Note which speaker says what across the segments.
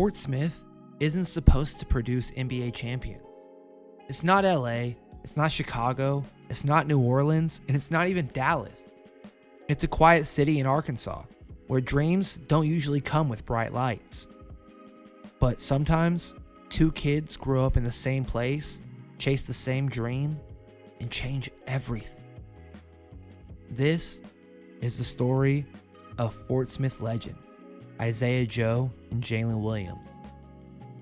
Speaker 1: Fort Smith isn't supposed to produce NBA champions. It's not LA, it's not Chicago, it's not New Orleans, and it's not even Dallas. It's a quiet city in Arkansas where dreams don't usually come with bright lights. But sometimes, two kids grow up in the same place, chase the same dream, and change everything. This is the story of Fort Smith legends, Isiah Joe and Jaylin Williams.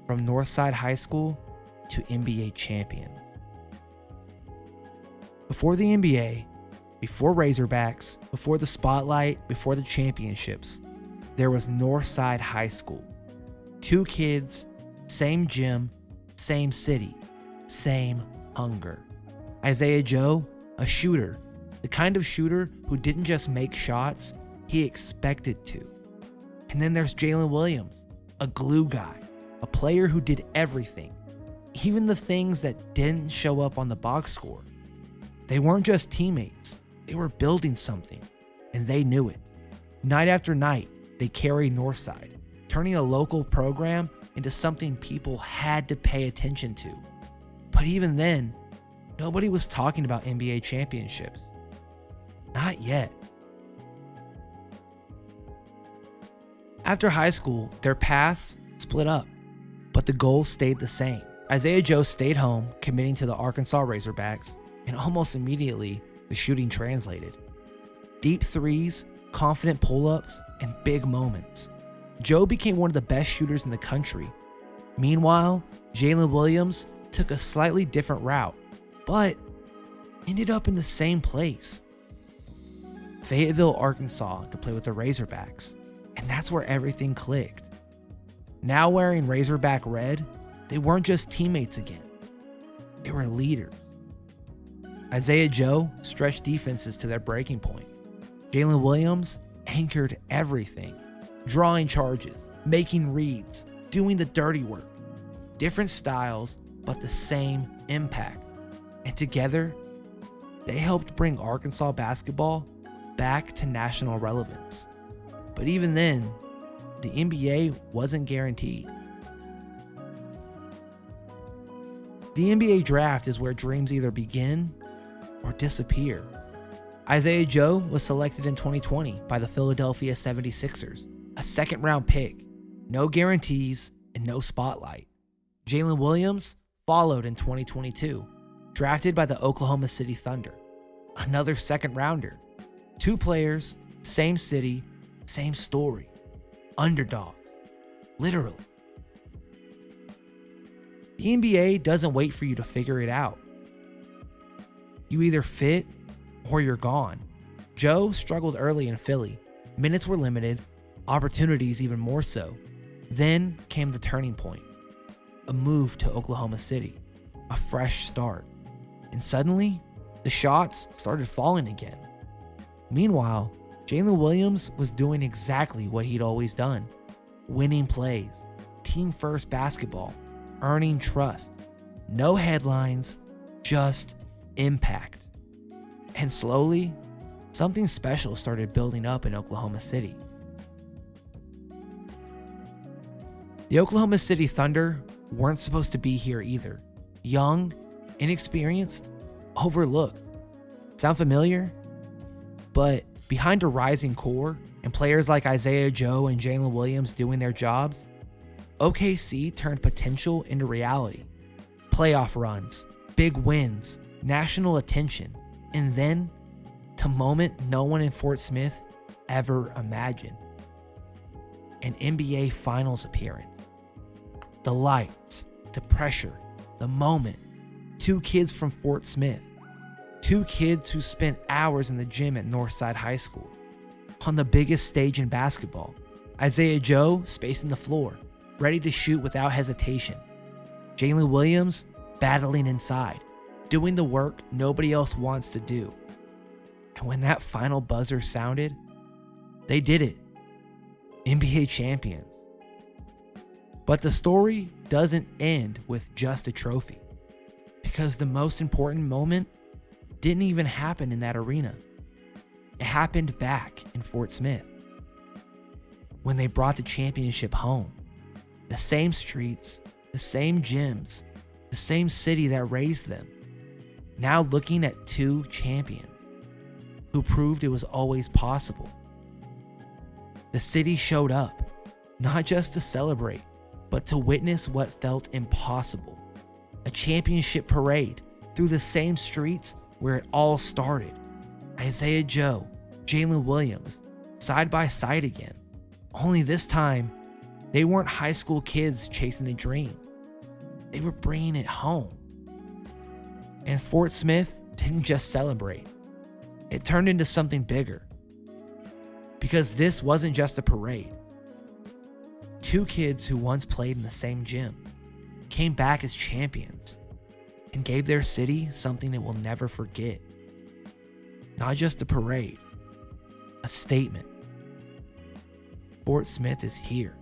Speaker 1: From Northside High School to NBA champions. Before the NBA, before Razorbacks, before the spotlight, before the championships, there was Northside High School. Two kids, same gym, same city, same hunger. Isiah Joe, a shooter, the kind of shooter who didn't just make shots, he expected to. And then there's Jaylin Williams, a glue guy, a player who did everything, even the things that didn't show up on the box score. They weren't just teammates, they were building something, and they knew it. Night after night, they carried Northside, turning a local program into something people had to pay attention to. But even then, nobody was talking about NBA championships. Not yet. After high school, their paths split up, but the goals stayed the same. Isiah Joe stayed home, committing to the Arkansas Razorbacks, and almost immediately, the shooting translated. Deep threes, confident pull-ups, and big moments. Joe became one of the best shooters in the country. Meanwhile, Jaylin Williams took a slightly different route, but ended up in the same place. Fayetteville, Arkansas, to play with the Razorbacks, and that's where everything clicked. Now wearing Razorback red, they weren't just teammates again. They were leaders. Isiah Joe stretched defenses to their breaking point. Jaylin Williams anchored everything, drawing charges, making reads, doing the dirty work. Different styles, but the same impact. And together, they helped bring Arkansas basketball back to national relevance. But even then, the NBA wasn't guaranteed. The NBA draft is where dreams either begin or disappear. Isiah Joe was selected in 2020 by the Philadelphia 76ers, a second-round pick, no guarantees and no spotlight. Jaylin Williams followed in 2022, drafted by the Oklahoma City Thunder, another second-rounder. Two players, same city, same story. Underdogs, literally. The NBA doesn't wait for you to figure it out. You either fit or you're gone. Joe struggled early in Philly. Minutes were limited, opportunities even more so. Then came the turning point. A move to Oklahoma City, a fresh start. And suddenly, the shots started falling again. Meanwhile, Jaylin Williams was doing exactly what he'd always done. Winning plays, team-first basketball, earning trust. No headlines, just impact. And slowly, something special started building up in Oklahoma City. The Oklahoma City Thunder weren't supposed to be here either. Young, inexperienced, overlooked. Sound familiar? But behind a rising core and players like Isiah Joe and Jaylin Williams doing their jobs, OKC turned potential into reality. Playoff runs, big wins, national attention, and then, to moment no one in Fort Smith ever imagined, an NBA Finals appearance. The lights, the pressure, the moment. Two kids from Fort Smith. Two kids who spent hours in the gym at Northside High School. On the biggest stage in basketball. Isiah Joe spacing the floor, ready to shoot without hesitation. Jaylin Williams battling inside, doing the work nobody else wants to do. And when that final buzzer sounded, they did it. NBA champions. But the story doesn't end with just a trophy, because the most important moment didn't even happen in that arena. It happened back in Fort Smith. When they brought the championship home, the same streets, the same gyms, the same city that raised them. Now looking at two champions who proved it was always possible. The city showed up, not just to celebrate, but to witness what felt impossible. A championship parade through the same streets where it all started. Isiah Joe, Jaylin Williams, side by side again. Only this time, they weren't high school kids chasing a dream. They were bringing it home. And Fort Smith didn't just celebrate. It turned into something bigger. Because this wasn't just a parade. Two kids who once played in the same gym came back as champions and gave their city something it will never forget. Not just a parade, a statement. Fort Smith is here.